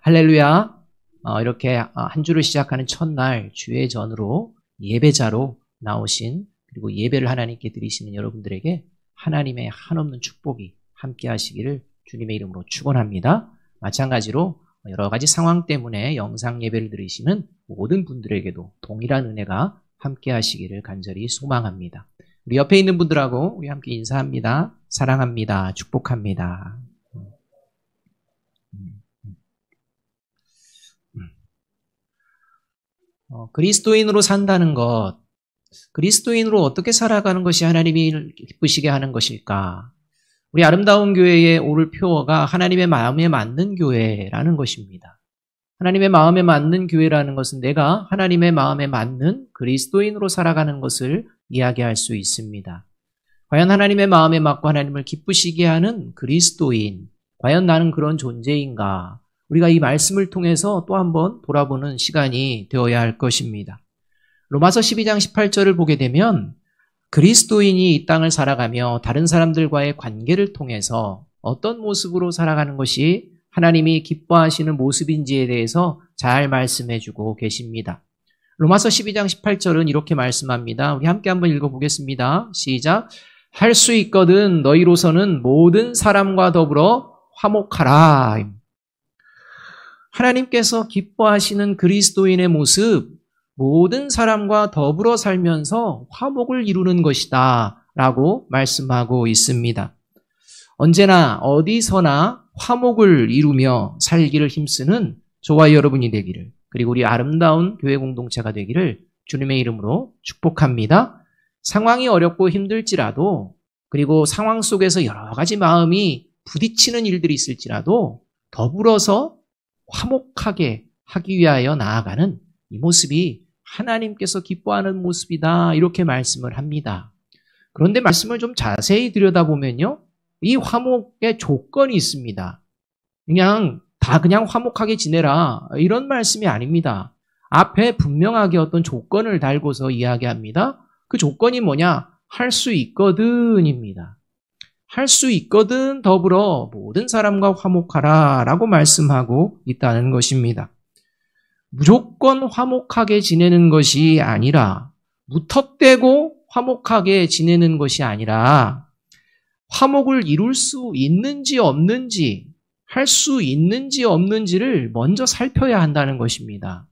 할렐루야. 이렇게 한 주를 시작하는 첫날 주의 전으로 예배자로 나오신 그리고 예배를 하나님께 드리시는 여러분들에게 하나님의 한없는 축복이 함께 하시기를 주님의 이름으로 축원합니다. 마찬가지로 여러 가지 상황 때문에 영상 예배를 드리시는 모든 분들에게도 동일한 은혜가 함께 하시기를 간절히 소망합니다. 우리 옆에 있는 분들하고 우리 함께 인사합니다. 사랑합니다. 축복합니다. 그리스도인으로 산다는 것, 그리스도인으로 어떻게 살아가는 것이 하나님이 기쁘시게 하는 것일까? 우리 아름다운 교회의 오늘 표어가 하나님의 마음에 맞는 교회라는 것입니다. 하나님의 마음에 맞는 교회라는 것은 내가 하나님의 마음에 맞는 그리스도인으로 살아가는 것을 이야기할 수 있습니다. 과연 하나님의 마음에 맞고 하나님을 기쁘시게 하는 그리스도인, 과연 나는 그런 존재인가? 우리가 이 말씀을 통해서 또 한번 돌아보는 시간이 되어야 할 것입니다. 로마서 12장 18절을 보게 되면 그리스도인이 이 땅을 살아가며 다른 사람들과의 관계를 통해서 어떤 모습으로 살아가는 것이 하나님이 기뻐하시는 모습인지에 대해서 잘 말씀해주고 계십니다. 로마서 12장 18절은 이렇게 말씀합니다. 우리 함께 한번 읽어보겠습니다. 시작. 할 수 있거든 너희로서는 모든 사람과 더불어 화목하라. 하나님께서 기뻐하시는 그리스도인의 모습, 모든 사람과 더불어 살면서 화목을 이루는 것이다 라고 말씀하고 있습니다. 언제나 어디서나 화목을 이루며 살기를 힘쓰는 저와 여러분이 되기를, 그리고 우리 아름다운 교회 공동체가 되기를 주님의 이름으로 축복합니다. 상황이 어렵고 힘들지라도, 그리고 상황 속에서 여러 가지 마음이 부딪히는 일들이 있을지라도 더불어서 화목하게 하기 위하여 나아가는 이 모습이 하나님께서 기뻐하는 모습이다 이렇게 말씀을 합니다. 그런데 말씀을 좀 자세히 들여다보면요, 이 화목의 조건이 있습니다. 그냥 화목하게 지내라 이런 말씀이 아닙니다. 앞에 분명하게 어떤 조건을 달고서 이야기합니다. 그 조건이 뭐냐? 할 수 있거든입니다. 할 수 있거든 더불어 모든 사람과 화목하라 라고 말씀하고 있다는 것입니다. 무조건 화목하게 지내는 것이 아니라, 무턱대고 화목하게 지내는 것이 아니라, 화목을 이룰 수 있는지 없는지, 할 수 있는지 없는지를 먼저 살펴야 한다는 것입니다.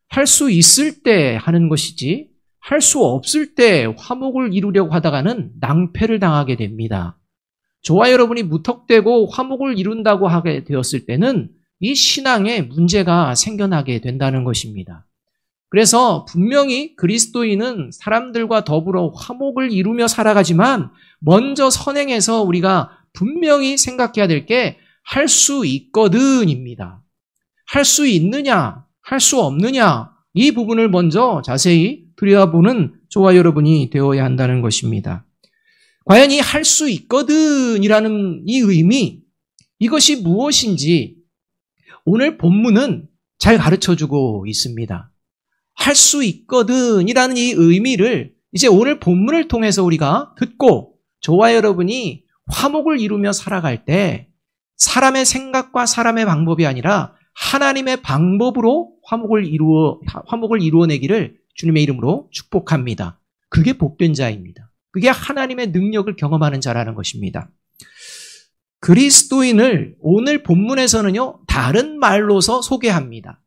할 수 있을 때 하는 것이지, 할 수 없을 때 화목을 이루려고 하다가는 낭패를 당하게 됩니다. 저와 여러분이 무턱대고 화목을 이룬다고 하게 되었을 때는 이 신앙에 문제가 생겨나게 된다는 것입니다. 그래서 분명히 그리스도인은 사람들과 더불어 화목을 이루며 살아가지만 먼저 선행해서 우리가 분명히 생각해야 될 게 할 수 있거든입니다. 할 수 있느냐, 할 수 없느냐, 이 부분을 먼저 자세히 들여다보는 저와 여러분이 되어야 한다는 것입니다. 과연 이 할 수 있거든이라는 이 의미, 이것이 무엇인지 오늘 본문은 잘 가르쳐주고 있습니다. 할 수 있거든이라는 이 의미를 이제 오늘 본문을 통해서 우리가 듣고 저와 여러분이 화목을 이루며 살아갈 때 사람의 생각과 사람의 방법이 아니라 하나님의 방법으로 화목을 이루어내기를 주님의 이름으로 축복합니다. 그게 복된 자입니다. 그게 하나님의 능력을 경험하는 자라는 것입니다. 그리스도인을 오늘 본문에서는요, 다른 말로서 소개합니다.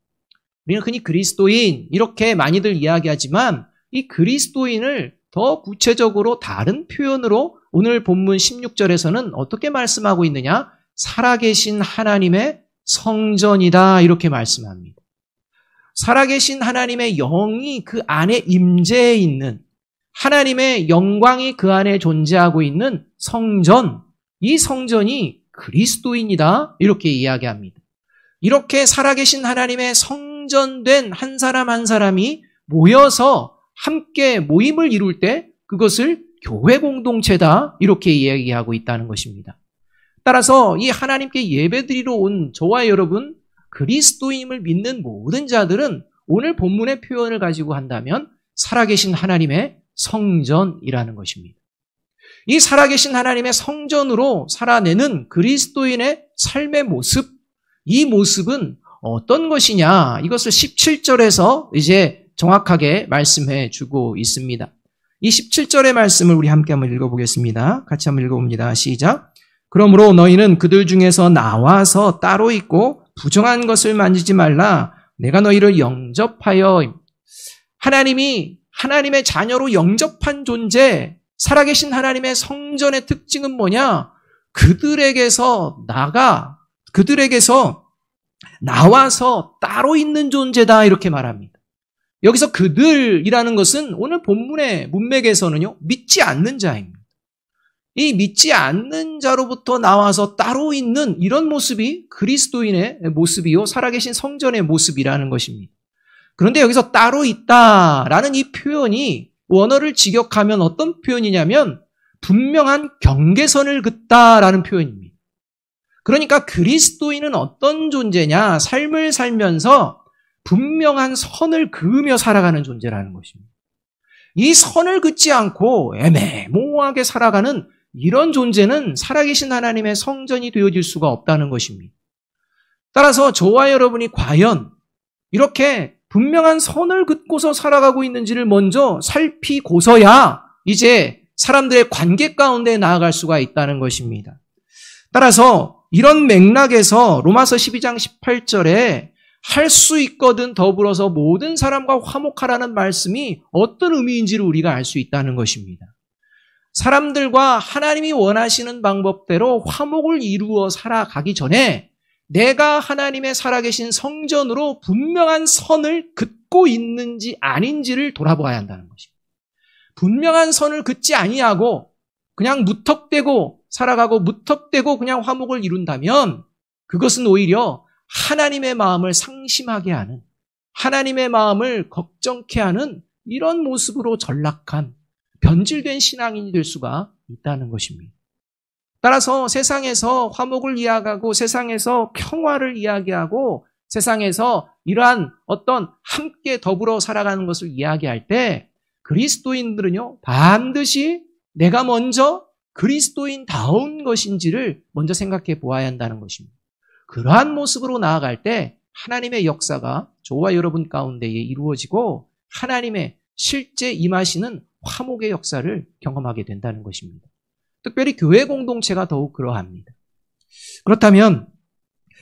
우리는 흔히 그리스도인 이렇게 많이들 이야기하지만 이 그리스도인을 더 구체적으로 다른 표현으로 오늘 본문 16절에서는 어떻게 말씀하고 있느냐? 살아계신 하나님의 성전이다 이렇게 말씀합니다. 살아계신 하나님의 영이 그 안에 임재해 있는, 하나님의 영광이 그 안에 존재하고 있는 성전, 이 성전이 그리스도인이다 이렇게 이야기합니다. 이렇게 살아계신 하나님의 성전된 한 사람 한 사람이 모여서 함께 모임을 이룰 때 그것을 교회 공동체다 이렇게 이야기하고 있다는 것입니다. 따라서 이 하나님께 예배드리러 온 저와 여러분, 그리스도임을 믿는 모든 자들은 오늘 본문의 표현을 가지고 한다면 살아계신 하나님의 성전이라는 것입니다. 이 살아계신 하나님의 성전으로 살아내는 그리스도인의 삶의 모습, 이 모습은 어떤 것이냐? 이것을 17절에서 이제 정확하게 말씀해 주고 있습니다. 이 17절의 말씀을 우리 함께 한번 읽어보겠습니다. 같이 한번 읽어봅니다. 시작. 그러므로 너희는 그들 중에서 나와서 따로 있고 부정한 것을 만지지 말라. 내가 너희를 영접하여. 하나님이 하나님의 자녀로 영접한 존재, 살아계신 하나님의 성전의 특징은 뭐냐? 그들에게서 나와서 따로 있는 존재다, 이렇게 말합니다. 여기서 그들이라는 것은 오늘 본문의 문맥에서는요, 믿지 않는 자입니다. 이 믿지 않는 자로부터 나와서 따로 있는 이런 모습이 그리스도인의 모습이요, 살아계신 성전의 모습이라는 것입니다. 그런데 여기서 따로 있다라는 이 표현이 원어를 직역하면 어떤 표현이냐면 분명한 경계선을 긋다라는 표현입니다. 그러니까 그리스도인은 어떤 존재냐? 삶을 살면서 분명한 선을 그으며 살아가는 존재라는 것입니다. 이 선을 긋지 않고 애매모호하게 살아가는 이런 존재는 살아계신 하나님의 성전이 되어질 수가 없다는 것입니다. 따라서 저와 여러분이 과연 이렇게 분명한 선을 긋고서 살아가고 있는지를 먼저 살피고서야 이제 사람들의 관계 가운데 나아갈 수가 있다는 것입니다. 따라서 이런 맥락에서 로마서 12장 18절에 할 수 있거든 더불어서 모든 사람과 화목하라는 말씀이 어떤 의미인지를 우리가 알 수 있다는 것입니다. 사람들과 하나님이 원하시는 방법대로 화목을 이루어 살아가기 전에 내가 하나님의 살아계신 성전으로 분명한 선을 긋고 있는지 아닌지를 돌아보아야 한다는 것입니다. 분명한 선을 긋지 아니하고 그냥 무턱대고 살아가고 무턱대고 그냥 화목을 이룬다면 그것은 오히려 하나님의 마음을 상심하게 하는, 하나님의 마음을 걱정케 하는 이런 모습으로 전락한 변질된 신앙인이 될 수가 있다는 것입니다. 따라서 세상에서 화목을 이야기하고 세상에서 평화를 이야기하고 세상에서 이러한 어떤 함께 더불어 살아가는 것을 이야기할 때 그리스도인들은요, 반드시 내가 먼저 그리스도인다운 것인지를 먼저 생각해 보아야 한다는 것입니다. 그러한 모습으로 나아갈 때 하나님의 역사가 저와 여러분 가운데에 이루어지고 하나님의 실제 임하시는 화목의 역사를 경험하게 된다는 것입니다. 특별히 교회 공동체가 더욱 그러합니다. 그렇다면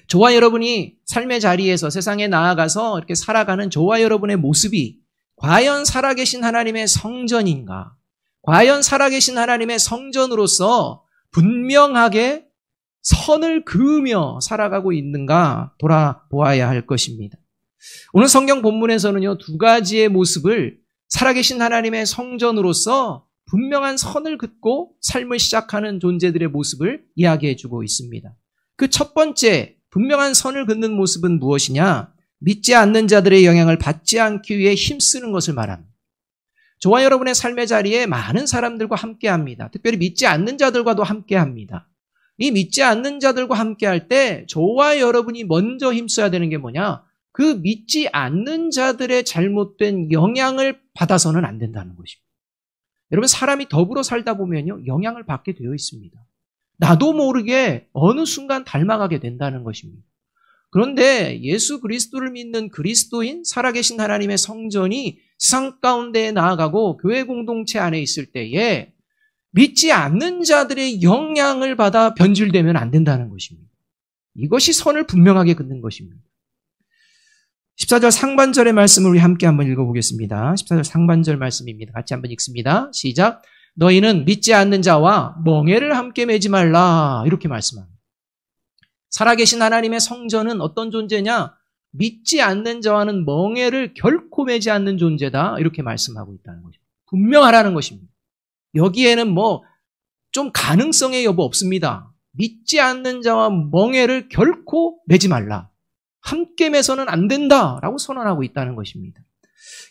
저와 여러분이 삶의 자리에서 세상에 나아가서 이렇게 살아가는 저와 여러분의 모습이 과연 살아계신 하나님의 성전인가? 과연 살아계신 하나님의 성전으로서 분명하게 선을 그으며 살아가고 있는가 돌아보아야 할 것입니다. 오늘 성경 본문에서는요, 두 가지의 모습을 살아계신 하나님의 성전으로서 분명한 선을 긋고 삶을 시작하는 존재들의 모습을 이야기해 주고 있습니다. 그 첫 번째 분명한 선을 긋는 모습은 무엇이냐? 믿지 않는 자들의 영향을 받지 않기 위해 힘쓰는 것을 말합니다. 저와 여러분의 삶의 자리에 많은 사람들과 함께합니다. 특별히 믿지 않는 자들과도 함께합니다. 이 믿지 않는 자들과 함께할 때 저와 여러분이 먼저 힘써야 되는 게 뭐냐? 그 믿지 않는 자들의 잘못된 영향을 받아서는 안 된다는 것입니다. 여러분, 사람이 더불어 살다 보면요, 영향을 받게 되어 있습니다. 나도 모르게 어느 순간 닮아가게 된다는 것입니다. 그런데 예수 그리스도를 믿는 그리스도인, 살아계신 하나님의 성전이 세상 가운데에 나아가고 교회 공동체 안에 있을 때에 믿지 않는 자들의 영향을 받아 변질되면 안 된다는 것입니다. 이것이 선을 분명하게 긋는 것입니다. 14절 상반절의 말씀을 우리 함께 한번 읽어보겠습니다. 14절 상반절 말씀입니다. 같이 한번 읽습니다. 시작. 너희는 믿지 않는 자와 멍에를 함께 매지 말라. 이렇게 말씀합니다. 살아계신 하나님의 성전은 어떤 존재냐? 믿지 않는 자와는 멍에를 결코 매지 않는 존재다. 이렇게 말씀하고 있다는 것입니다. 분명하라는 것입니다. 여기에는 좀 가능성의 여부 없습니다. 믿지 않는 자와 멍에를 결코 매지 말라. 함께 매서는 안 된다라고 선언하고 있다는 것입니다.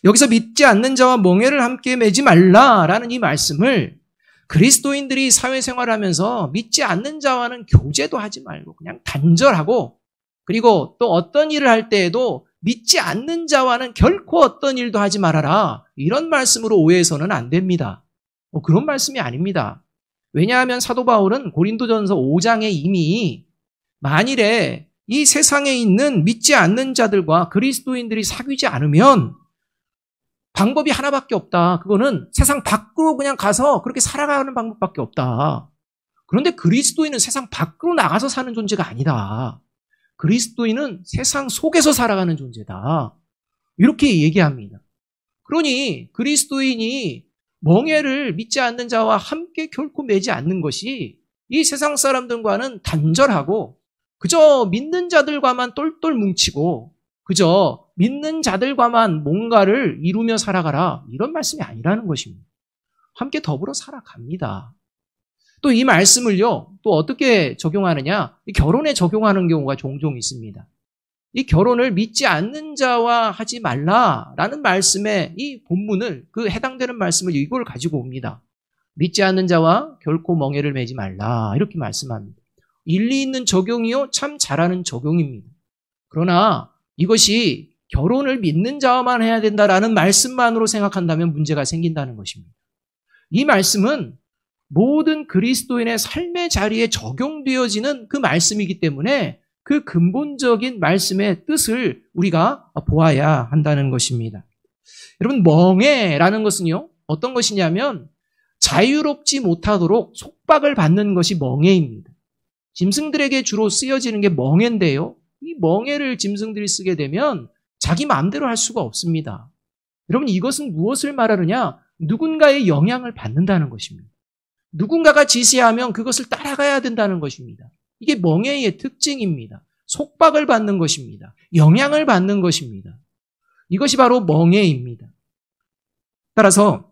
여기서 믿지 않는 자와 멍에를 함께 매지 말라라는 이 말씀을 그리스도인들이 사회생활을 하면서 믿지 않는 자와는 교제도 하지 말고 그냥 단절하고, 그리고 또 어떤 일을 할 때에도 믿지 않는 자와는 결코 어떤 일도 하지 말아라, 이런 말씀으로 오해해서는 안 됩니다. 그런 말씀이 아닙니다. 왜냐하면 사도 바울은 고린도전서 5장에 이미 만일에 이 세상에 있는 믿지 않는 자들과 그리스도인들이 사귀지 않으면 방법이 하나밖에 없다. 그거는 세상 밖으로 그냥 가서 그렇게 살아가는 방법밖에 없다. 그런데 그리스도인은 세상 밖으로 나가서 사는 존재가 아니다. 그리스도인은 세상 속에서 살아가는 존재다. 이렇게 얘기합니다. 그러니 그리스도인이 멍에를 믿지 않는 자와 함께 결코 매지 않는 것이 이 세상 사람들과는 단절하고 그저 믿는 자들과만 똘똘 뭉치고 그저 믿는 자들과만 뭔가를 이루며 살아가라 이런 말씀이 아니라는 것입니다. 함께 더불어 살아갑니다. 또 이 말씀을요, 또 어떻게 적용하느냐? 결혼에 적용하는 경우가 종종 있습니다. 이 결혼을 믿지 않는 자와 하지 말라라는 말씀의 이 본문을 그 해당되는 말씀을 이걸 가지고 옵니다. 믿지 않는 자와 결코 멍에를 매지 말라 이렇게 말씀합니다. 일리 있는 적용이요 참 잘하는 적용입니다. 그러나 이것이 결혼을 믿는 자와만 해야 된다라는 말씀만으로 생각한다면 문제가 생긴다는 것입니다. 이 말씀은 모든 그리스도인의 삶의 자리에 적용되어지는 그 말씀이기 때문에 그 근본적인 말씀의 뜻을 우리가 보아야 한다는 것입니다. 여러분, 멍에라는 것은요, 어떤 것이냐면 자유롭지 못하도록 속박을 받는 것이 멍에입니다. 짐승들에게 주로 쓰여지는 게 멍에인데요. 이 멍에를 짐승들이 쓰게 되면 자기 마음대로 할 수가 없습니다. 여러분, 이것은 무엇을 말하느냐? 누군가의 영향을 받는다는 것입니다. 누군가가 지시하면 그것을 따라가야 된다는 것입니다. 이게 멍에의 특징입니다. 속박을 받는 것입니다. 영향을 받는 것입니다. 이것이 바로 멍에입니다. 따라서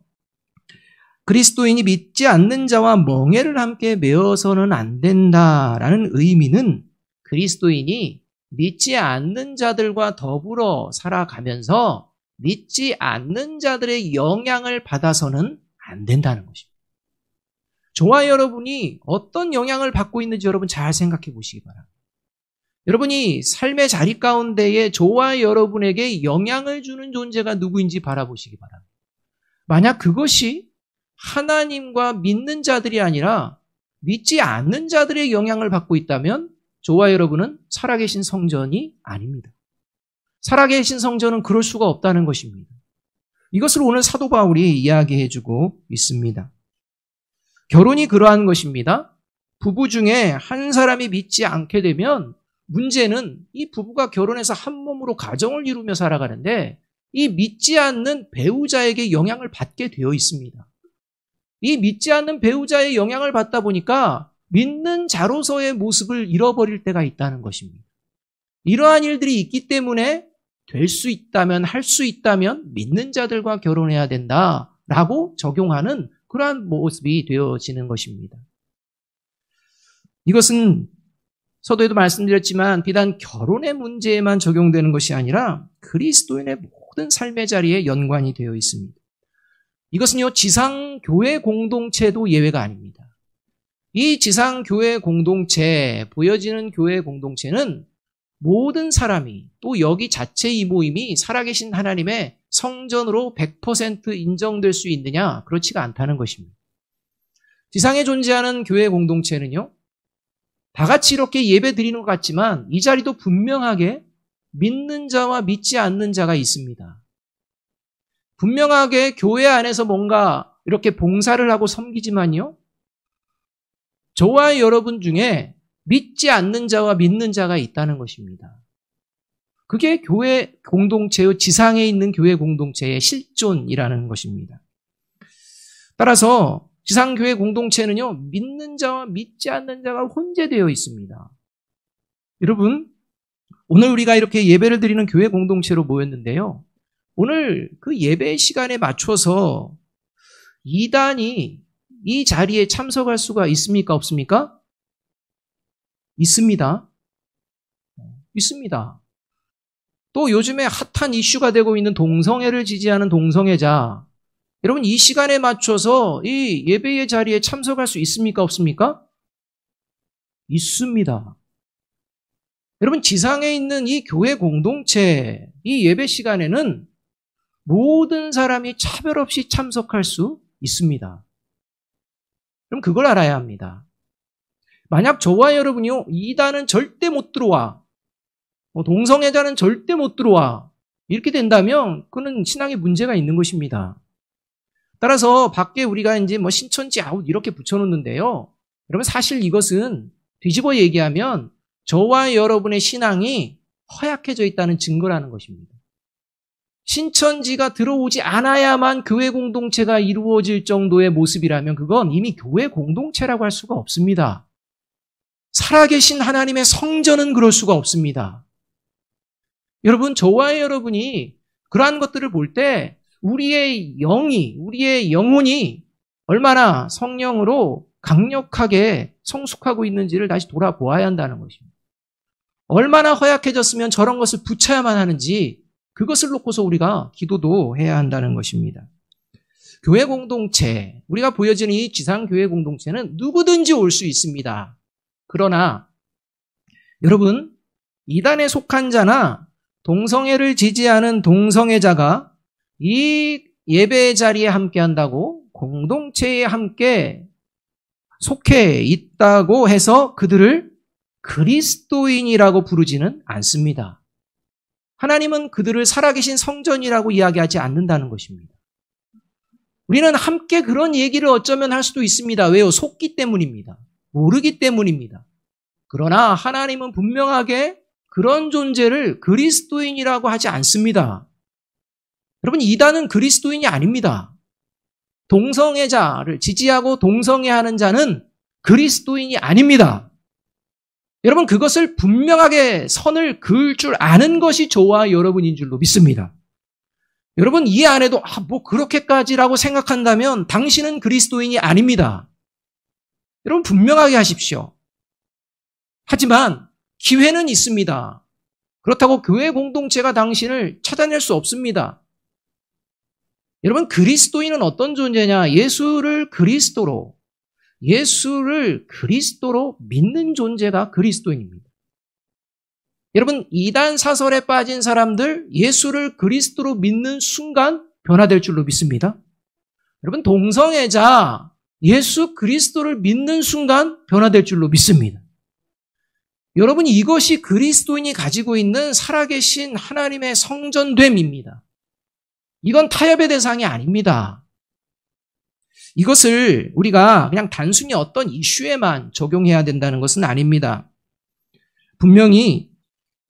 그리스도인이 믿지 않는 자와 멍에를 함께 메어서는 안 된다라는 의미는 그리스도인이 믿지 않는 자들과 더불어 살아가면서 믿지 않는 자들의 영향을 받아서는 안 된다는 것입니다. 저와 여러분이 어떤 영향을 받고 있는지 여러분 잘 생각해 보시기 바랍니다. 여러분이 삶의 자리 가운데에 저와 여러분에게 영향을 주는 존재가 누구인지 바라보시기 바랍니다. 만약 그것이 하나님과 믿는 자들이 아니라 믿지 않는 자들의 영향을 받고 있다면 저와 여러분은 살아계신 성전이 아닙니다. 살아계신 성전은 그럴 수가 없다는 것입니다. 이것을 오늘 사도 바울이 이야기해주고 있습니다. 결혼이 그러한 것입니다. 부부 중에 한 사람이 믿지 않게 되면 문제는 이 부부가 결혼해서 한 몸으로 가정을 이루며 살아가는데 이 믿지 않는 배우자에게 영향을 받게 되어 있습니다. 이 믿지 않는 배우자의 영향을 받다 보니까 믿는 자로서의 모습을 잃어버릴 때가 있다는 것입니다. 이러한 일들이 있기 때문에 될 수 있다면, 할 수 있다면 믿는 자들과 결혼해야 된다라고 적용하는 그러한 모습이 되어지는 것입니다. 이것은 서두에도 말씀드렸지만 비단 결혼의 문제에만 적용되는 것이 아니라 그리스도인의 모든 삶의 자리에 연관이 되어 있습니다. 이것은요, 지상교회 공동체도 예외가 아닙니다. 이 지상교회 공동체, 보여지는 교회 공동체는 모든 사람이 또 여기 자체 이 모임이 살아계신 하나님의 성전으로 100% 인정될 수 있느냐? 그렇지가 않다는 것입니다. 지상에 존재하는 교회 공동체는요, 다 같이 이렇게 예배 드리는 것 같지만 이 자리도 분명하게 믿는 자와 믿지 않는 자가 있습니다. 분명하게 교회 안에서 뭔가 이렇게 봉사를 하고 섬기지만요, 저와 여러분 중에 믿지 않는 자와 믿는 자가 있다는 것입니다. 그게 교회 공동체의 지상에 있는 교회 공동체의 실존이라는 것입니다. 따라서 지상교회 공동체는요, 믿는 자와 믿지 않는 자가 혼재되어 있습니다. 여러분, 오늘 우리가 이렇게 예배를 드리는 교회 공동체로 모였는데요. 오늘 그 예배 시간에 맞춰서 이단이 이 자리에 참석할 수가 있습니까? 없습니까? 있습니다. 있습니다. 또 요즘에 핫한 이슈가 되고 있는 동성애를 지지하는 동성애자, 여러분 이 시간에 맞춰서 이 예배의 자리에 참석할 수 있습니까? 없습니까? 있습니다. 여러분 지상에 있는 이 교회 공동체, 이 예배 시간에는 모든 사람이 차별 없이 참석할 수 있습니다. 그럼 그걸 알아야 합니다. 만약 저와 여러분이요, 이단은 절대 못 들어와, 동성애자는 절대 못 들어와. 이렇게 된다면 그는 신앙에 문제가 있는 것입니다. 따라서 밖에 우리가 이제 신천지 아웃 이렇게 붙여놓는데요. 여러분 사실 이것은 뒤집어 얘기하면 저와 여러분의 신앙이 허약해져 있다는 증거라는 것입니다. 신천지가 들어오지 않아야만 교회 공동체가 이루어질 정도의 모습이라면 그건 이미 교회 공동체라고 할 수가 없습니다. 살아계신 하나님의 성전은 그럴 수가 없습니다. 여러분, 저와 여러분이 그러한 것들을 볼 때 우리의 영혼이 얼마나 성령으로 강력하게 성숙하고 있는지를 다시 돌아보아야 한다는 것입니다. 얼마나 허약해졌으면 저런 것을 붙여야만 하는지 그것을 놓고서 우리가 기도도 해야 한다는 것입니다. 교회 공동체, 우리가 보여지는 이 지상교회 공동체는 누구든지 올 수 있습니다. 그러나 여러분, 이단에 속한 자나 동성애를 지지하는 동성애자가 이 예배 자리에 함께한다고 공동체에 함께 속해 있다고 해서 그들을 그리스도인이라고 부르지는 않습니다. 하나님은 그들을 살아계신 성전이라고 이야기하지 않는다는 것입니다. 우리는 함께 그런 얘기를 어쩌면 할 수도 있습니다. 왜요? 속기 때문입니다. 모르기 때문입니다. 그러나 하나님은 분명하게 그런 존재를 그리스도인이라고 하지 않습니다. 여러분, 이단은 그리스도인이 아닙니다. 동성애자를 지지하고 동성애하는 자는 그리스도인이 아닙니다. 여러분, 그것을 분명하게 선을 그을 줄 아는 것이 저와 여러분인 줄로 믿습니다. 여러분, 이 안에도 그렇게까지라고 생각한다면 당신은 그리스도인이 아닙니다. 여러분, 분명하게 하십시오. 하지만 기회는 있습니다. 그렇다고 교회 공동체가 당신을 찾아낼 수 없습니다. 여러분, 그리스도인은 어떤 존재냐? 예수를 그리스도로 믿는 존재가 그리스도인입니다. 여러분, 이단 사설에 빠진 사람들 예수를 그리스도로 믿는 순간 변화될 줄로 믿습니다. 여러분, 동성애자 예수 그리스도를 믿는 순간 변화될 줄로 믿습니다. 여러분, 이것이 그리스도인이 가지고 있는 살아계신 하나님의 성전됨입니다. 이건 타협의 대상이 아닙니다. 이것을 우리가 그냥 단순히 어떤 이슈에만 적용해야 된다는 것은 아닙니다. 분명히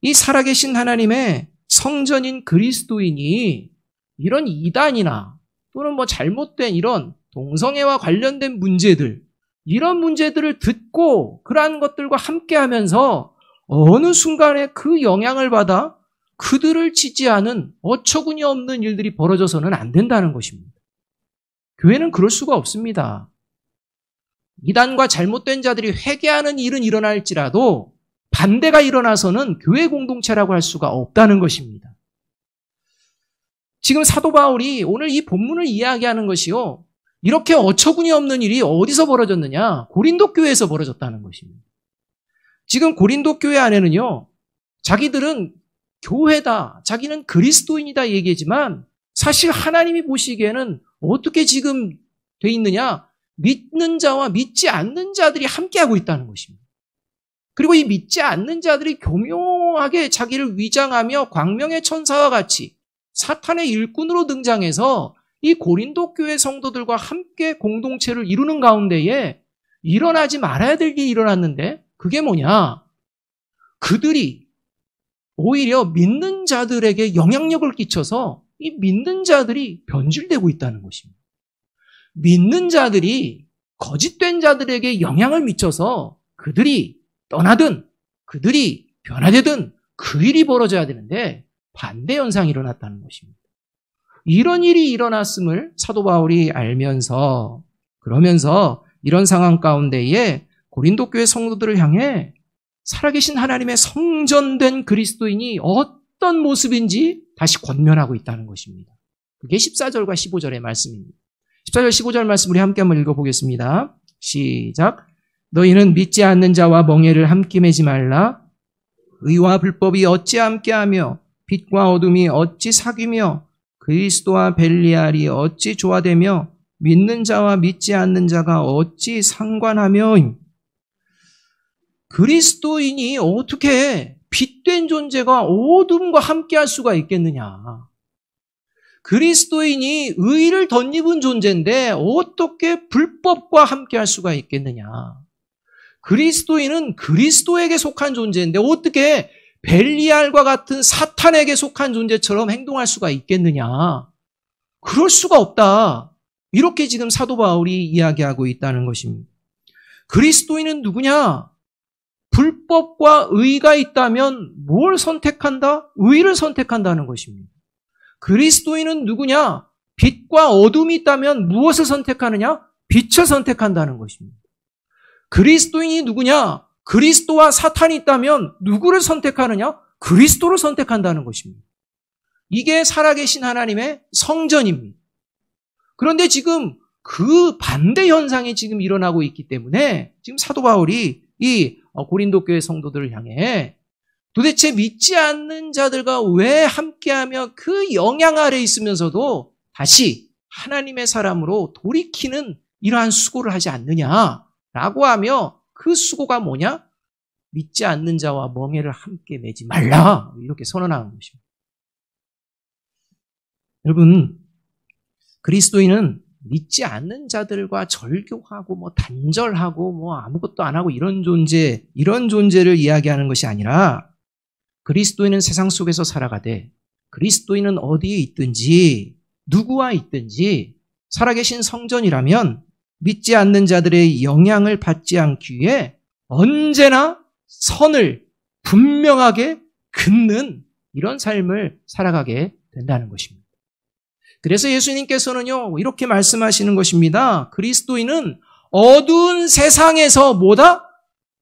이 살아계신 하나님의 성전인 그리스도인이 이런 이단이나 또는 잘못된 이런 동성애와 관련된 문제들, 이런 문제들을 듣고 그러한 것들과 함께하면서 어느 순간에 그 영향을 받아 그들을 지지하는 어처구니 없는 일들이 벌어져서는 안 된다는 것입니다. 교회는 그럴 수가 없습니다. 이단과 잘못된 자들이 회개하는 일은 일어날지라도 반대가 일어나서는 교회 공동체라고 할 수가 없다는 것입니다. 지금 사도 바울이 오늘 이 본문을 이야기하는 것이요, 이렇게 어처구니 없는 일이 어디서 벌어졌느냐? 고린도 교회에서 벌어졌다는 것입니다. 지금 고린도 교회 안에는요, 자기들은 교회다, 자기는 그리스도인이다 얘기지만 사실 하나님이 보시기에는 어떻게 지금 돼 있느냐? 믿는 자와 믿지 않는 자들이 함께하고 있다는 것입니다. 그리고 이 믿지 않는 자들이 교묘하게 자기를 위장하며 광명의 천사와 같이 사탄의 일꾼으로 등장해서 이 고린도 교회 성도들과 함께 공동체를 이루는 가운데에 일어나지 말아야 될 일이 일어났는데 그게 뭐냐? 그들이 오히려 믿는 자들에게 영향력을 끼쳐서 이 믿는 자들이 변질되고 있다는 것입니다. 믿는 자들이 거짓된 자들에게 영향을 미쳐서 그들이 떠나든 그들이 변화되든 그 일이 벌어져야 되는데 반대 현상이 일어났다는 것입니다. 이런 일이 일어났음을 사도 바울이 알면서 그러면서 이런 상황 가운데에 고린도 교회 성도들을 향해 살아계신 하나님의 성전된 그리스도인이 어떤 모습인지 다시 권면하고 있다는 것입니다. 그게 14절과 15절의 말씀입니다. 14절 15절 말씀 우리 함께 한번 읽어보겠습니다. 시작. 너희는 믿지 않는 자와 멍에를 함께 매지 말라. 의와 불법이 어찌 함께하며 빛과 어둠이 어찌 사귀며 그리스도와 벨리알이 어찌 조화되며 믿는 자와 믿지 않는 자가 어찌 상관하며. 그리스도인이 어떻게 빛된 존재가 어둠과 함께할 수가 있겠느냐. 그리스도인이 의를 덧입은 존재인데 어떻게 불법과 함께할 수가 있겠느냐. 그리스도인은 그리스도에게 속한 존재인데 어떻게 벨리알과 같은 사탄에게 속한 존재처럼 행동할 수가 있겠느냐. 그럴 수가 없다. 이렇게 지금 사도 바울이 이야기하고 있다는 것입니다. 그리스도인은 누구냐? 불법과 의가 있다면 뭘 선택한다? 의를 선택한다는 것입니다. 그리스도인은 누구냐? 빛과 어둠이 있다면 무엇을 선택하느냐? 빛을 선택한다는 것입니다. 그리스도인이 누구냐? 그리스도와 사탄이 있다면 누구를 선택하느냐? 그리스도를 선택한다는 것입니다. 이게 살아계신 하나님의 성전입니다. 그런데 지금 그 반대 현상이 지금 일어나고 있기 때문에 지금 사도 바울이 이 고린도 교회 성도들을 향해 도대체 믿지 않는 자들과 왜 함께하며 그 영향 아래 있으면서도 다시 하나님의 사람으로 돌이키는 이러한 수고를 하지 않느냐라고 하며 그 수고가 뭐냐? 믿지 않는 자와 멍에를 함께 매지 말라. 이렇게 선언하는 것입니다. 여러분, 그리스도인은 믿지 않는 자들과 절교하고 단절하고 아무것도 안 하고 이런 존재를 이야기하는 것이 아니라 그리스도인은 세상 속에서 살아가되 그리스도인은 어디에 있든지 누구와 있든지 살아계신 성전이라면 믿지 않는 자들의 영향을 받지 않기 위해 언제나 선을 분명하게 긋는 이런 삶을 살아가게 된다는 것입니다. 그래서 예수님께서는요, 이렇게 말씀하시는 것입니다. 그리스도인은 어두운 세상에서 뭐다?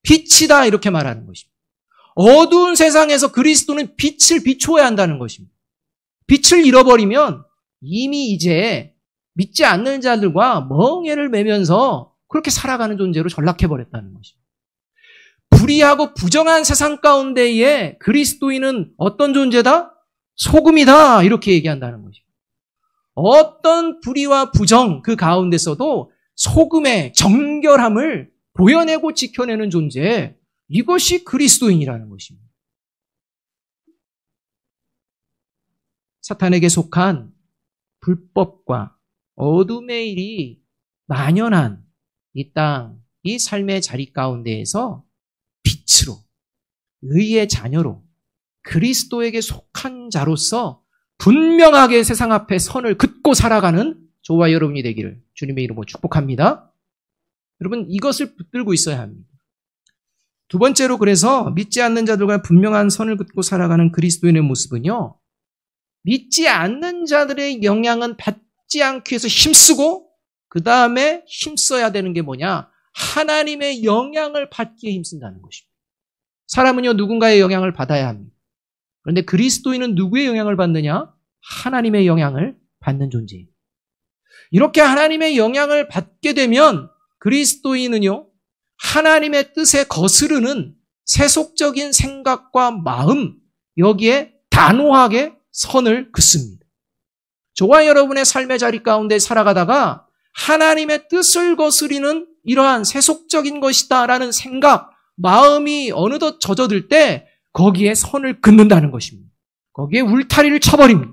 빛이다. 이렇게 말하는 것입니다. 어두운 세상에서 그리스도는 빛을 비추어야 한다는 것입니다. 빛을 잃어버리면 이미 이제 믿지 않는 자들과 멍에를 매면서 그렇게 살아가는 존재로 전락해버렸다는 것입니다. 불의하고 부정한 세상 가운데에 그리스도인은 어떤 존재다? 소금이다. 이렇게 얘기한다는 것입니다. 어떤 불의와 부정 그 가운데서도 소금의 정결함을 보여내고 지켜내는 존재, 이것이 그리스도인이라는 것입니다. 사탄에게 속한 불법과 어둠의 일이 만연한 이 땅, 이 삶의 자리 가운데에서 빛으로, 의의 자녀로, 그리스도에게 속한 자로서 분명하게 세상 앞에 선을 긋고 살아가는 저와 여러분이 되기를 주님의 이름으로 축복합니다. 여러분, 이것을 붙들고 있어야 합니다. 두 번째로, 그래서 믿지 않는 자들과 분명한 선을 긋고 살아가는 그리스도인의 모습은요, 믿지 않는 자들의 영향은 받지 않기 위해서 힘쓰고 그 다음에 힘써야 되는 게 뭐냐? 하나님의 영향을 받기에 힘쓴다는 것입니다. 사람은요, 누군가의 영향을 받아야 합니다. 그런데 그리스도인은 누구의 영향을 받느냐? 하나님의 영향을 받는 존재입니다. 이렇게 하나님의 영향을 받게 되면 그리스도인은요, 하나님의 뜻에 거스르는 세속적인 생각과 마음, 여기에 단호하게 선을 긋습니다. 저와 여러분의 삶의 자리 가운데 살아가다가 하나님의 뜻을 거스리는 이러한 세속적인 것이다라는 생각, 마음이 어느덧 젖어들 때 거기에 선을 긋는다는 것입니다. 거기에 울타리를 쳐버립니다.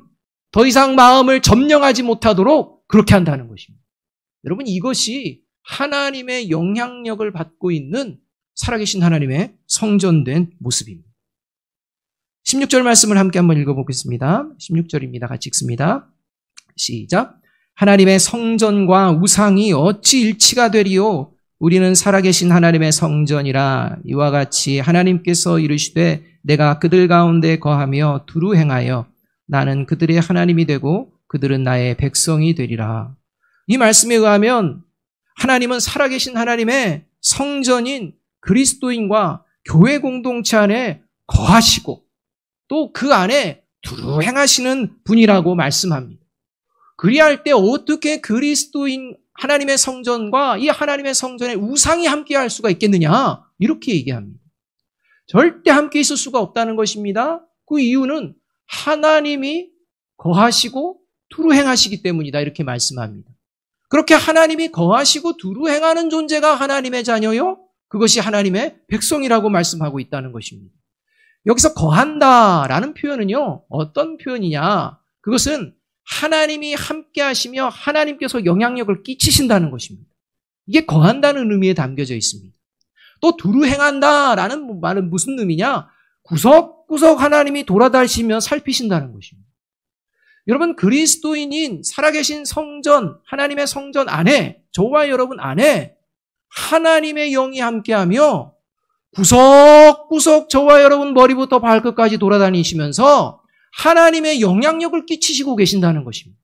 더 이상 마음을 점령하지 못하도록 그렇게 한다는 것입니다. 여러분, 이것이 하나님의 영향력을 받고 있는 살아계신 하나님의 성전된 모습입니다. 16절 말씀을 함께 한번 읽어보겠습니다. 16절입니다. 같이 읽습니다. 시작. 하나님의 성전과 우상이 어찌 일치가 되리요? 우리는 살아계신 하나님의 성전이라. 이와 같이 하나님께서 이르시되 내가 그들 가운데 거하며 두루 행하여 나는 그들의 하나님이 되고 그들은 나의 백성이 되리라. 이 말씀에 의하면 하나님은 살아계신 하나님의 성전인 그리스도인과 교회 공동체 안에 거하시고 또 그 안에 두루 행하시는 분이라고 말씀합니다. 그리할 때 어떻게 그리스도인 하나님의 성전과 이 하나님의 성전에 우상이 함께할 수가 있겠느냐? 이렇게 얘기합니다. 절대 함께 있을 수가 없다는 것입니다. 그 이유는 하나님이 거하시고 두루 행하시기 때문이다. 이렇게 말씀합니다. 그렇게 하나님이 거하시고 두루 행하는 존재가 하나님의 자녀요? 그것이 하나님의 백성이라고 말씀하고 있다는 것입니다. 여기서 거한다라는 표현은요, 어떤 표현이냐? 그것은 하나님이 함께 하시며 하나님께서 영향력을 끼치신다는 것입니다. 이게 거한다는 의미에 담겨져 있습니다. 또 두루 행한다라는 말은 무슨 의미냐? 구석구석 하나님이 돌아다니시며 살피신다는 것입니다. 여러분, 그리스도인인 살아계신 성전, 하나님의 성전 안에, 저와 여러분 안에 하나님의 영이 함께하며 구석구석 저와 여러분 머리부터 발끝까지 돌아다니시면서 하나님의 영향력을 끼치시고 계신다는 것입니다.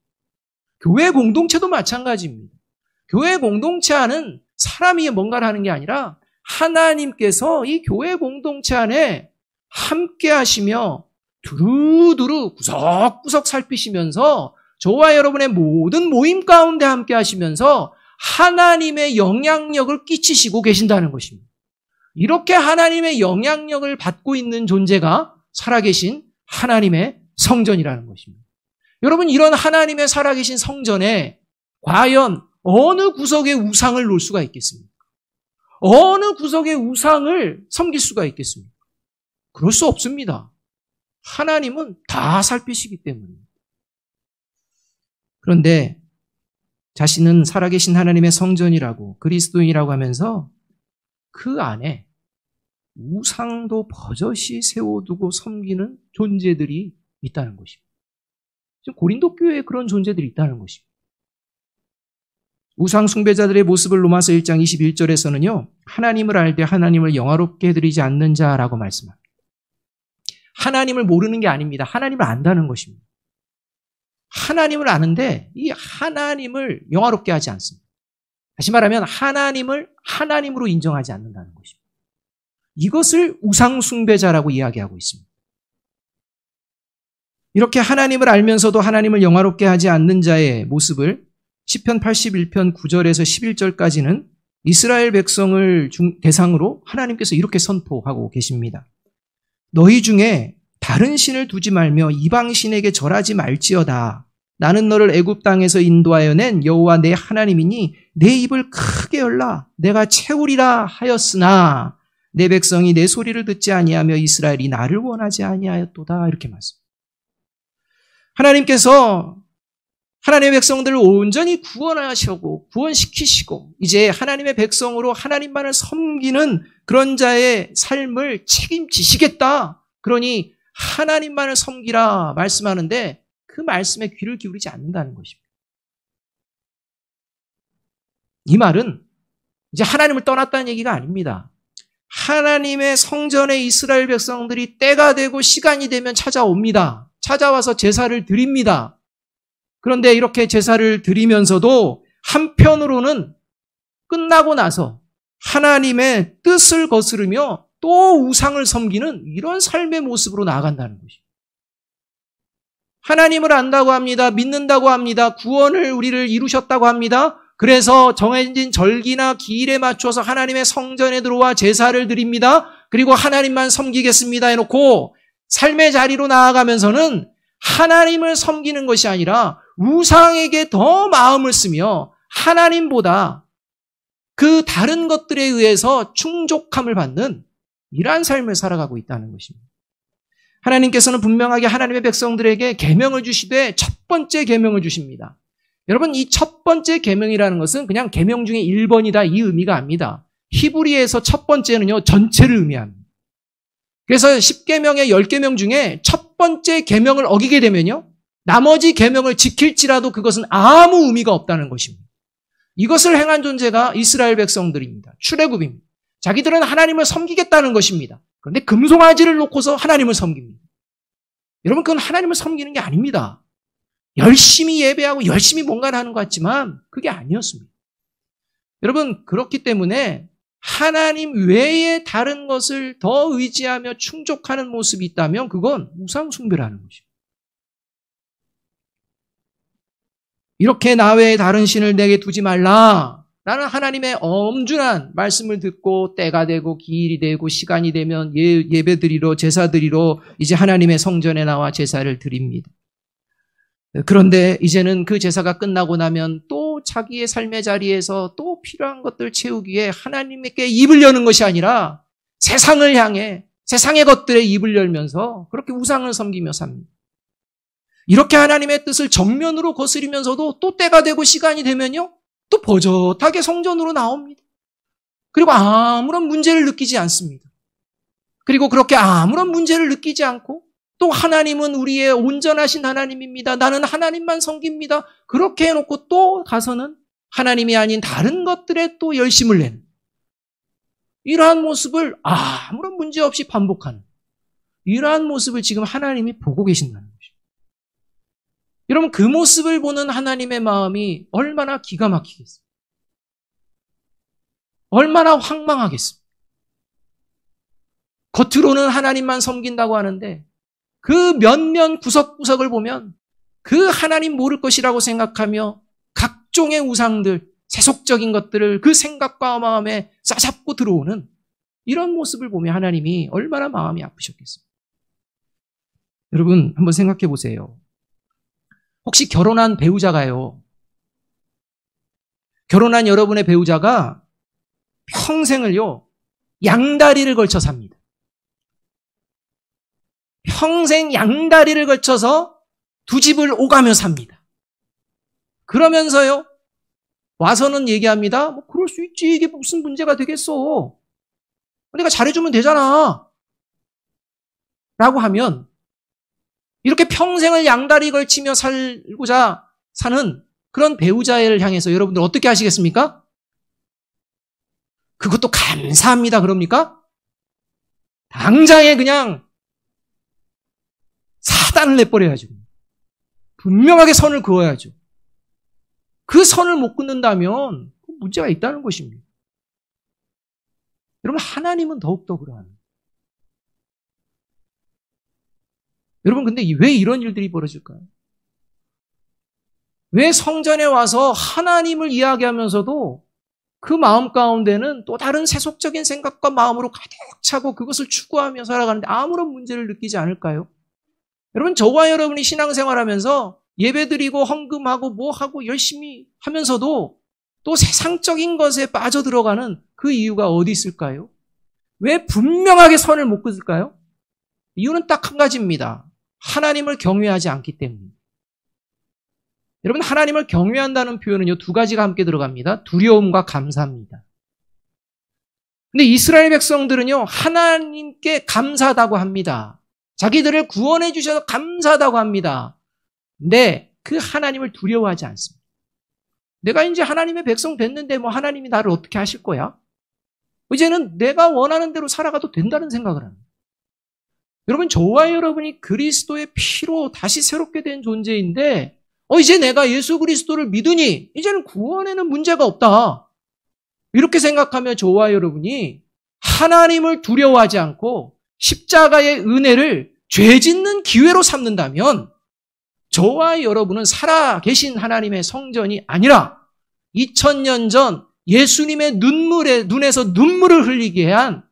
교회 공동체도 마찬가지입니다. 교회 공동체 안은 사람이 뭔가를 하는 게 아니라 하나님께서 이 교회 공동체 안에 함께 하시며 두루두루 구석구석 살피시면서 저와 여러분의 모든 모임 가운데 함께 하시면서 하나님의 영향력을 끼치시고 계신다는 것입니다. 이렇게 하나님의 영향력을 받고 있는 존재가 살아계신 하나님의 성전이라는 것입니다. 여러분, 이런 하나님의 살아계신 성전에 과연 어느 구석에 우상을 놓을 수가 있겠습니까? 어느 구석에 우상을 섬길 수가 있겠습니까? 그럴 수 없습니다. 하나님은 다 살피시기 때문입니다. 그런데 자신은 살아계신 하나님의 성전이라고 그리스도인이라고 하면서 그 안에 우상도 버젓이 세워두고 섬기는 존재들이 있다는 것입니다. 지금 고린도 교회에 그런 존재들이 있다는 것입니다. 우상 숭배자들의 모습을 로마서 1장 21절에서는요. 하나님을 알되 하나님을 영화롭게 해드리지 않는 자라고 말씀합니다. 하나님을 모르는 게 아닙니다. 하나님을 안다는 것입니다. 하나님을 아는데 이 하나님을 영화롭게 하지 않습니다. 다시 말하면 하나님을 하나님으로 인정하지 않는다는 것입니다. 이것을 우상 숭배자라고 이야기하고 있습니다. 이렇게 하나님을 알면서도 하나님을 영화롭게 하지 않는 자의 모습을 시편 81편 9절에서 11절까지는 이스라엘 백성을 대상으로 하나님께서 이렇게 선포하고 계십니다. 너희 중에 다른 신을 두지 말며 이방 신에게 절하지 말지어다. 나는 너를 애굽 땅에서 인도하여 낸 여호와 내 하나님이니 내 입을 크게 열라 내가 채우리라 하였으나 내 백성이 내 소리를 듣지 아니하며 이스라엘이 나를 원하지 아니하였도다. 이렇게 말씀. 하나님께서 하나님의 백성들을 온전히 구원하시고 구원시키시고 이제 하나님의 백성으로 하나님만을 섬기는 그런 자의 삶을 책임지시겠다. 그러니 하나님만을 섬기라 말씀하는데 그 말씀에 귀를 기울이지 않는다는 것입니다. 이 말은 이제 하나님을 떠났다는 얘기가 아닙니다. 하나님의 성전에 이스라엘 백성들이 때가 되고 시간이 되면 찾아옵니다. 찾아와서 제사를 드립니다. 그런데 이렇게 제사를 드리면서도 한편으로는 끝나고 나서 하나님의 뜻을 거스르며 또 우상을 섬기는 이런 삶의 모습으로 나아간다는 것입니다. 하나님을 안다고 합니다. 믿는다고 합니다. 구원을 우리를 이루셨다고 합니다. 그래서 정해진 절기나 기일에 맞춰서 하나님의 성전에 들어와 제사를 드립니다. 그리고 하나님만 섬기겠습니다 해놓고 삶의 자리로 나아가면서는 하나님을 섬기는 것이 아니라 우상에게 더 마음을 쓰며 하나님보다 그 다른 것들에 의해서 충족함을 받는 이러한 삶을 살아가고 있다는 것입니다. 하나님께서는 분명하게 하나님의 백성들에게 계명을 주시되 첫 번째 계명을 주십니다. 여러분, 이 첫 번째 계명이라는 것은 그냥 계명 중에 1번이다 이 의미가 아닙니다. 히브리에서 첫 번째는요 전체를 의미합니다. 그래서 10계명의 10계명 중에 첫 번째 계명을 어기게 되면요 나머지 계명을 지킬지라도 그것은 아무 의미가 없다는 것입니다. 이것을 행한 존재가 이스라엘 백성들입니다. 출애굽입니다. 자기들은 하나님을 섬기겠다는 것입니다. 그런데 금송아지를 놓고서 하나님을 섬깁니다. 여러분, 그건 하나님을 섬기는 게 아닙니다. 열심히 예배하고 열심히 뭔가를 하는 것 같지만 그게 아니었습니다. 여러분, 그렇기 때문에 하나님 외에 다른 것을 더 의지하며 충족하는 모습이 있다면 그건 우상숭배라는 것입니다. 이렇게 나 외에 다른 신을 내게 두지 말라 라는 하나님의 엄중한 말씀을 듣고 때가 되고 기일이 되고 시간이 되면 예배 드리러 제사 드리러 이제 하나님의 성전에 나와 제사를 드립니다. 그런데 이제는 그 제사가 끝나고 나면 또 자기의 삶의 자리에서 또 필요한 것들 채우기에 하나님께 입을 여는 것이 아니라 세상을 향해 세상의 것들에 입을 열면서 그렇게 우상을 섬기며 삽니다. 이렇게 하나님의 뜻을 정면으로 거스리면서도 또 때가 되고 시간이 되면요, 또 버젓하게 성전으로 나옵니다. 그리고 아무런 문제를 느끼지 않습니다. 그리고 그렇게 아무런 문제를 느끼지 않고 또 하나님은 우리의 온전하신 하나님입니다. 나는 하나님만 섬깁니다. 그렇게 해놓고 또 가서는 하나님이 아닌 다른 것들에 또 열심을 내는 이러한 모습을 아무런 문제 없이 반복하는 이러한 모습을 지금 하나님이 보고 계신다는 것입니다. 여러분, 그 모습을 보는 하나님의 마음이 얼마나 기가 막히겠습니까? 얼마나 황망하겠습니까? 겉으로는 하나님만 섬긴다고 하는데 그 몇몇 구석구석을 보면 그 하나님 모를 것이라고 생각하며 각종의 우상들, 세속적인 것들을 그 생각과 마음에 싸잡고 들어오는 이런 모습을 보면 하나님이 얼마나 마음이 아프셨겠습니까? 여러분, 한번 생각해 보세요. 혹시 결혼한 배우자가요, 결혼한 여러분의 배우자가 평생을요, 양다리를 걸쳐 삽니다. 평생 양다리를 걸쳐서 두 집을 오가며 삽니다. 그러면서요, 와서는 얘기합니다. 뭐 그럴 수 있지. 이게 무슨 문제가 되겠어. 내가 잘해주면 되잖아. 라고 하면 이렇게 평생을 양다리 걸치며 살고자 사는 그런 배우자를 향해서 여러분들 어떻게 하시겠습니까? 그것도 감사합니다. 그럽니까? 당장에 그냥 사단을 내버려야죠. 분명하게 선을 그어야죠. 그 선을 못 끊는다면 문제가 있다는 것입니다. 여러분, 하나님은 더욱더 그러한. 여러분, 근데 왜 이런 일들이 벌어질까요? 왜 성전에 와서 하나님을 이야기하면서도 그 마음 가운데는 또 다른 세속적인 생각과 마음으로 가득 차고 그것을 추구하며 살아가는데 아무런 문제를 느끼지 않을까요? 여러분, 저와 여러분이 신앙생활하면서 예배드리고 헌금하고 뭐하고 열심히 하면서도 또 세상적인 것에 빠져들어가는 그 이유가 어디 있을까요? 왜 분명하게 선을 못 끊을까요? 이유는 딱 한 가지입니다. 하나님을 경외하지 않기 때문입니다. 여러분, 하나님을 경외한다는 표현은요, 두 가지가 함께 들어갑니다. 두려움과 감사입니다. 근데 이스라엘 백성들은요, 하나님께 감사하다고 합니다. 자기들을 구원해 주셔서 감사하다고 합니다. 근데 그 하나님을 두려워하지 않습니다. 내가 이제 하나님의 백성 됐는데 뭐 하나님이 나를 어떻게 하실 거야? 이제는 내가 원하는 대로 살아가도 된다는 생각을 합니다. 여러분, 저와 여러분이 그리스도의 피로 다시 새롭게 된 존재인데 이제 내가 예수 그리스도를 믿으니 이제는 구원에는 문제가 없다. 이렇게 생각하며 저와 여러분이 하나님을 두려워하지 않고 십자가의 은혜를 죄 짓는 기회로 삼는다면 저와 여러분은 살아계신 하나님의 성전이 아니라 2000년 전 예수님의 눈에서 눈물을 흘리게 한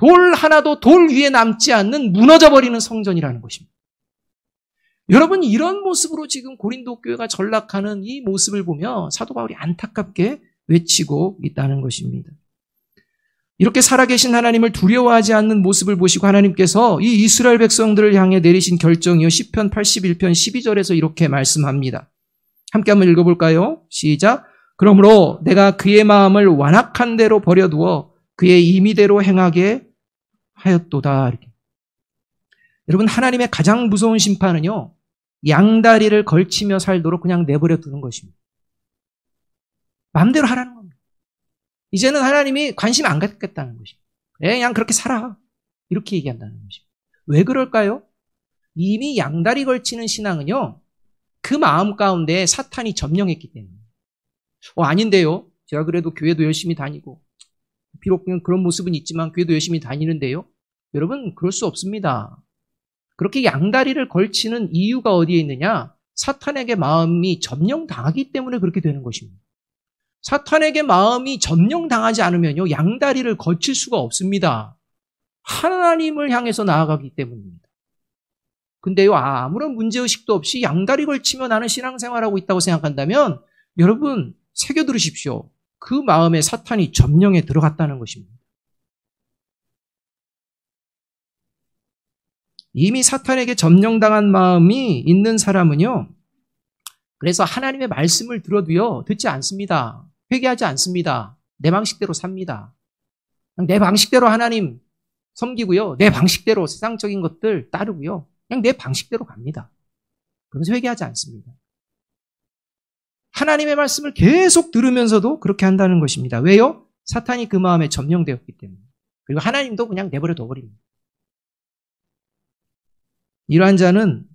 돌 하나도 돌 위에 남지 않는 무너져버리는 성전이라는 것입니다. 여러분, 이런 모습으로 지금 고린도 교회가 전락하는 이 모습을 보며 사도 바울이 안타깝게 외치고 있다는 것입니다. 이렇게 살아계신 하나님을 두려워하지 않는 모습을 보시고 하나님께서 이 이스라엘 백성들을 향해 내리신 결정이요, 시편 81편 12절에서 이렇게 말씀합니다. 함께 한번 읽어볼까요? 시작. 그러므로 내가 그의 마음을 완악한 대로 버려두어 그의 임의대로 행하게 하였도다. 이렇게. 여러분, 하나님의 가장 무서운 심판은요, 양다리를 걸치며 살도록 그냥 내버려 두는 것입니다. 마음대로 하라는 겁니다. 이제는 하나님이 관심 안 갖겠다는 것입니다. 그냥 그렇게 살아. 이렇게 얘기한다는 것입니다. 왜 그럴까요? 이미 양다리 걸치는 신앙은요, 그 마음 가운데 사탄이 점령했기 때문에. 아닌데요. 제가 그래도 교회도 열심히 다니고, 비록 그런 모습은 있지만 교회도 열심히 다니는데요. 여러분, 그럴 수 없습니다. 그렇게 양다리를 걸치는 이유가 어디에 있느냐? 사탄에게 마음이 점령당하기 때문에 그렇게 되는 것입니다. 사탄에게 마음이 점령당하지 않으면요, 양다리를 걸칠 수가 없습니다. 하나님을 향해서 나아가기 때문입니다. 근데요, 아무런 문제의식도 없이 양다리 걸치며 나는 신앙생활하고 있다고 생각한다면 여러분, 새겨 들으십시오. 그 마음에 사탄이 점령에 들어갔다는 것입니다. 이미 사탄에게 점령당한 마음이 있는 사람은요, 그래서 하나님의 말씀을 들어도요, 듣지 않습니다. 회개하지 않습니다. 내 방식대로 삽니다. 그냥 내 방식대로 하나님 섬기고요, 내 방식대로 세상적인 것들 따르고요, 그냥 내 방식대로 갑니다. 그러면서 회개하지 않습니다. 하나님의 말씀을 계속 들으면서도 그렇게 한다는 것입니다. 왜요? 사탄이 그 마음에 점령되었기 때문에. 그리고 하나님도 그냥 내버려 둬버립니다. 이러한 자는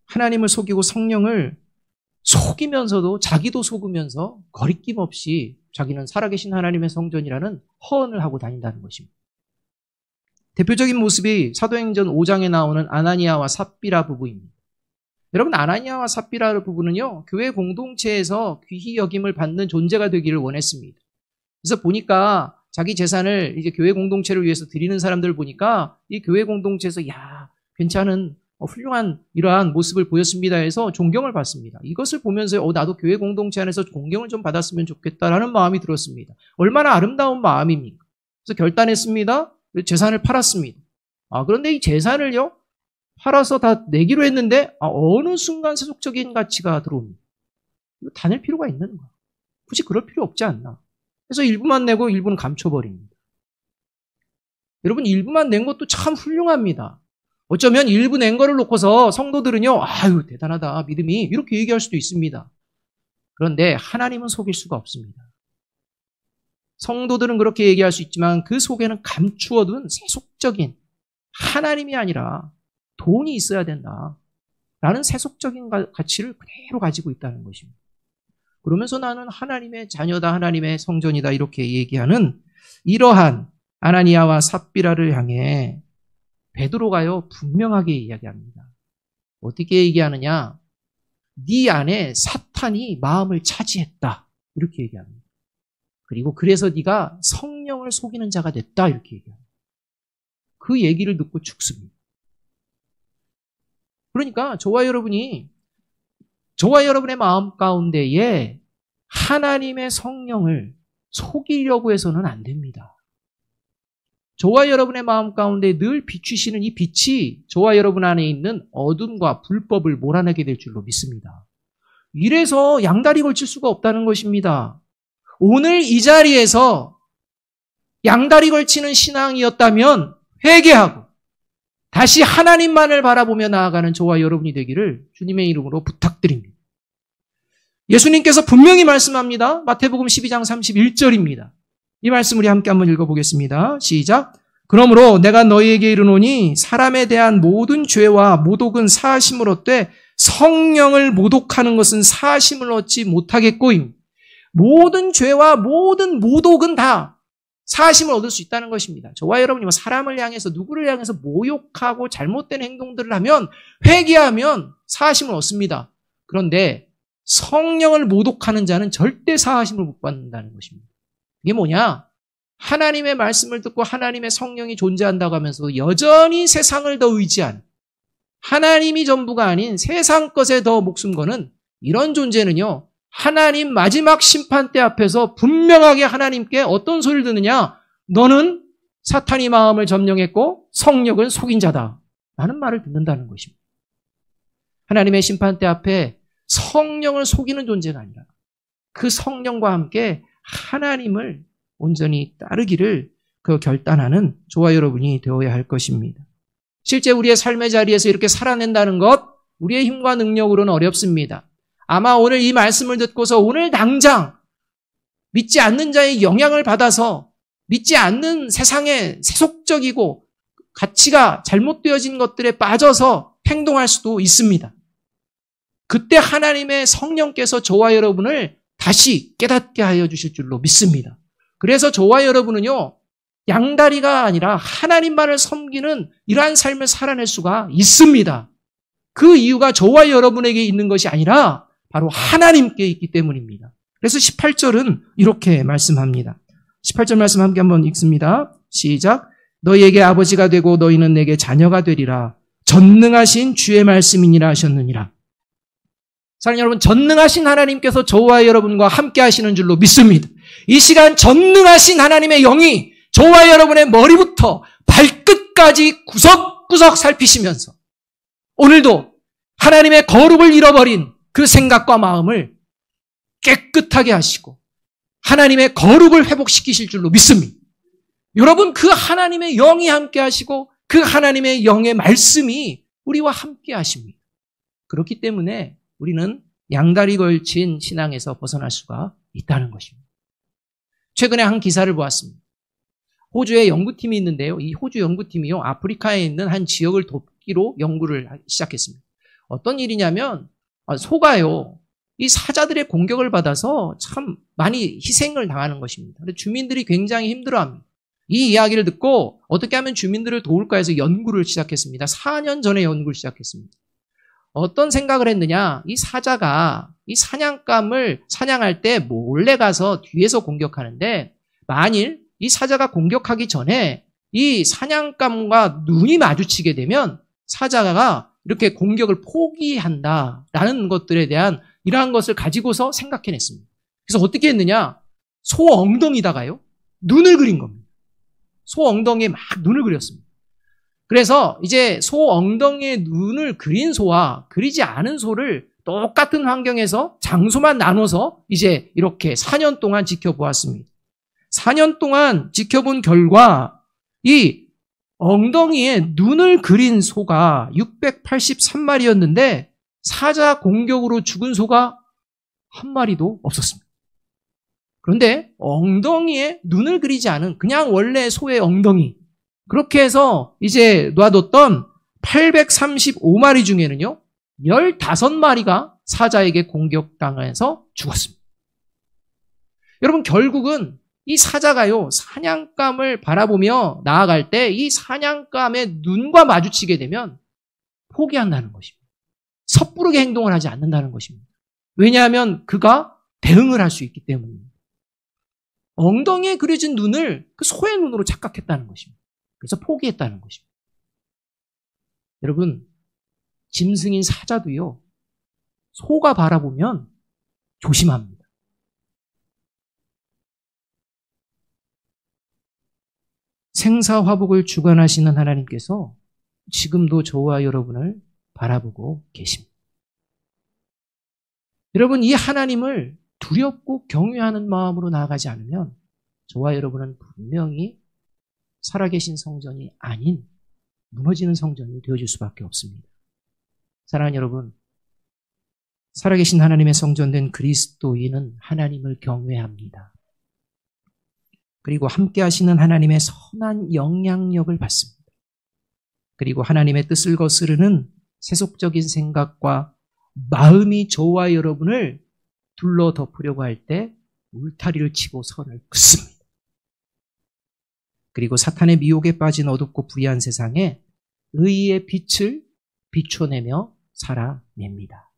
하나님을 속이고 성령을 속이면서도 자기도 속으면서 거리낌 없이 자기는 살아계신 하나님의 성전이라는 허언을 하고 다닌다는 것입니다. 대표적인 모습이 사도행전 5장에 나오는 아나니아와 삽비라 부부입니다. 여러분, 아나니아와 삽비라 부부는요, 교회 공동체에서 귀히 여김을 받는 존재가 되기를 원했습니다. 그래서 보니까 자기 재산을 이제 교회 공동체를 위해서 드리는 사람들을 보니까 이 교회 공동체에서 야, 괜찮은 훌륭한 이러한 모습을 보였습니다 해서 존경을 받습니다. 이것을 보면서 나도 교회 공동체 안에서 존경을 좀 받았으면 좋겠다라는 마음이 들었습니다. 얼마나 아름다운 마음입니까? 그래서 결단했습니다. 재산을 팔았습니다. 그런데 이 재산을요, 팔아서 다 내기로 했는데 어느 순간 세속적인 가치가 들어옵니다. 이거 다 낼 필요가 있는 거야. 굳이 그럴 필요 없지 않나. 그래서 일부만 내고 일부는 감춰버립니다. 여러분, 일부만 낸 것도 참 훌륭합니다. 어쩌면 일부 낸 거를 놓고서 성도들은요, 아유 대단하다 믿음이 이렇게 얘기할 수도 있습니다. 그런데 하나님은 속일 수가 없습니다. 성도들은 그렇게 얘기할 수 있지만 그 속에는 감추어둔 세속적인, 하나님이 아니라 돈이 있어야 된다 라는 세속적인 가치를 그대로 가지고 있다는 것입니다. 그러면서 나는 하나님의 자녀다, 하나님의 성전이다 이렇게 얘기하는 이러한 아나니아와 삽비라를 향해 베드로가요 분명하게 이야기합니다. 어떻게 얘기하느냐? 네 안에 사탄이 마음을 차지했다 이렇게 얘기합니다. 그리고 그래서 네가 성령을 속이는 자가 됐다 이렇게 얘기합니다. 그 얘기를 듣고 죽습니다. 그러니까 저와 여러분의 마음 가운데에 하나님의 성령을 속이려고 해서는 안 됩니다. 저와 여러분의 마음 가운데 늘 비추시는 이 빛이 저와 여러분 안에 있는 어둠과 불법을 몰아내게 될 줄로 믿습니다. 이래서 양다리 걸칠 수가 없다는 것입니다. 오늘 이 자리에서 양다리 걸치는 신앙이었다면 회개하고 다시 하나님만을 바라보며 나아가는 저와 여러분이 되기를 주님의 이름으로 부탁드립니다. 예수님께서 분명히 말씀합니다. 마태복음 12장 31절입니다. 이 말씀 우리 함께 한번 읽어보겠습니다. 시작. 그러므로 내가 너희에게 이르노니 사람에 대한 모든 죄와 모독은 사하심을 얻되 성령을 모독하는 것은 사하심을 얻지 못하겠고임. 모든 죄와 모든 모독은 다 사하심을 얻을 수 있다는 것입니다. 저와 여러분이 사람을 향해서 누구를 향해서 모욕하고 잘못된 행동들을 하면 회개하면 사하심을 얻습니다. 그런데 성령을 모독하는 자는 절대 사하심을 못 받는다는 것입니다. 이게 뭐냐? 하나님의 말씀을 듣고 하나님의 성령이 존재한다고 하면서 여전히 세상을 더 의지한 하나님이 전부가 아닌 세상 것에 더 목숨 거는 이런 존재는요. 하나님 마지막 심판대 앞에서 분명하게 하나님께 어떤 소리를 듣느냐? 너는 사탄이 마음을 점령했고 성령을 속인 자다 라는 말을 듣는다는 것입니다. 하나님의 심판대 앞에 성령을 속이는 존재가 아니라 그 성령과 함께 하나님을 온전히 따르기를 결단하는 저와 여러분이 되어야 할 것입니다. 실제 우리의 삶의 자리에서 이렇게 살아낸다는 것 우리의 힘과 능력으로는 어렵습니다. 아마 오늘 이 말씀을 듣고서 오늘 당장 믿지 않는 자의 영향을 받아서 믿지 않는 세상의 세속적이고 가치가 잘못되어진 것들에 빠져서 행동할 수도 있습니다. 그때 하나님의 성령께서 저와 여러분을 다시 깨닫게 하여 주실 줄로 믿습니다. 그래서 저와 여러분은요, 양다리가 아니라 하나님만을 섬기는 이러한 삶을 살아낼 수가 있습니다. 그 이유가 저와 여러분에게 있는 것이 아니라 바로 하나님께 있기 때문입니다. 그래서 18절은 이렇게 말씀합니다. 18절 말씀 함께 한번 읽습니다. 시작. 너희에게 아버지가 되고 너희는 내게 자녀가 되리라. 전능하신 주의 말씀이니라 하셨느니라. 사랑하는 여러분, 전능하신 하나님께서 저와 여러분과 함께 하시는 줄로 믿습니다. 이 시간 전능하신 하나님의 영이 저와 여러분의 머리부터 발끝까지 구석구석 살피시면서 오늘도 하나님의 거룩을 잃어버린 그 생각과 마음을 깨끗하게 하시고 하나님의 거룩을 회복시키실 줄로 믿습니다. 여러분, 그 하나님의 영이 함께 하시고 그 하나님의 영의 말씀이 우리와 함께 하십니다. 그렇기 때문에 우리는 양다리 걸친 신앙에서 벗어날 수가 있다는 것입니다. 최근에 한 기사를 보았습니다. 호주에 연구팀이 있는데요. 이 호주 연구팀이요, 아프리카에 있는 한 지역을 돕기로 연구를 시작했습니다. 어떤 일이냐면 소가요, 이 사자들의 공격을 받아서 참 많이 희생을 당하는 것입니다. 근데 주민들이 굉장히 힘들어합니다. 이 이야기를 듣고 어떻게 하면 주민들을 도울까 해서 연구를 시작했습니다. 4년 전에 연구를 시작했습니다. 어떤 생각을 했느냐, 이 사자가 이 사냥감을 사냥할 때 몰래 가서 뒤에서 공격하는데, 만일 이 사자가 공격하기 전에 이 사냥감과 눈이 마주치게 되면 사자가 이렇게 공격을 포기한다라는 것들에 대한 이러한 것을 가지고서 생각해냈습니다. 그래서 어떻게 했느냐, 소 엉덩이다가요, 눈을 그린 겁니다. 소 엉덩이에 막 눈을 그렸습니다. 그래서 이제 소 엉덩이에 눈을 그린 소와 그리지 않은 소를 똑같은 환경에서 장소만 나눠서 이제 이렇게 4년 동안 지켜보았습니다. 4년 동안 지켜본 결과 이 엉덩이에 눈을 그린 소가 683마리였는데 사자 공격으로 죽은 소가 한 마리도 없었습니다. 그런데 엉덩이에 눈을 그리지 않은 그냥 원래 소의 엉덩이, 그렇게 해서 이제 놔뒀던 835마리 중에는요, 15마리가 사자에게 공격당해서 죽었습니다. 여러분, 결국은 이 사자가요, 사냥감을 바라보며 나아갈 때 이 사냥감의 눈과 마주치게 되면 포기한다는 것입니다. 섣부르게 행동을 하지 않는다는 것입니다. 왜냐하면 그가 대응을 할 수 있기 때문입니다. 엉덩이에 그려진 눈을 그 소의 눈으로 착각했다는 것입니다. 그래서 포기했다는 것입니다. 여러분, 짐승인 사자도요, 소가 바라보면 조심합니다. 생사화복을 주관하시는 하나님께서 지금도 저와 여러분을 바라보고 계십니다. 여러분, 이 하나님을 두렵고 경외하는 마음으로 나아가지 않으면 저와 여러분은 분명히 살아계신 성전이 아닌 무너지는 성전이 되어질 수밖에 없습니다. 사랑하는 여러분, 살아계신 하나님의 성전된 그리스도인은 하나님을 경외합니다. 그리고 함께 하시는 하나님의 선한 영향력을 받습니다. 그리고 하나님의 뜻을 거스르는 세속적인 생각과 마음이 저와 여러분을 둘러 덮으려고 할 때 울타리를 치고 선을 긋습니다. 그리고 사탄의 미혹에 빠진 어둡고 불의한 세상에 의의 빛을 비춰내며 살아냅니다.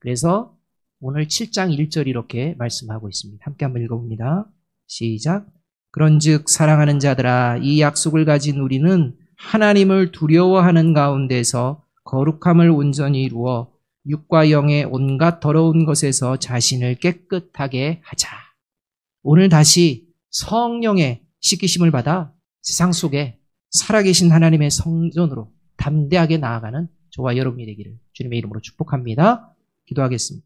그래서 오늘 7장 1절 이렇게 말씀하고 있습니다. 함께 한번 읽어봅니다. 시작. 그런즉 사랑하는 자들아, 이 약속을 가진 우리는 하나님을 두려워하는 가운데서 거룩함을 온전히 이루어 육과 영의 온갖 더러운 것에서 자신을 깨끗하게 하자. 오늘 다시 성령의 씻기심을 받아 세상 속에 살아계신 하나님의 성전으로 담대하게 나아가는 저와 여러분이 되기를 주님의 이름으로 축복합니다. 기도하겠습니다.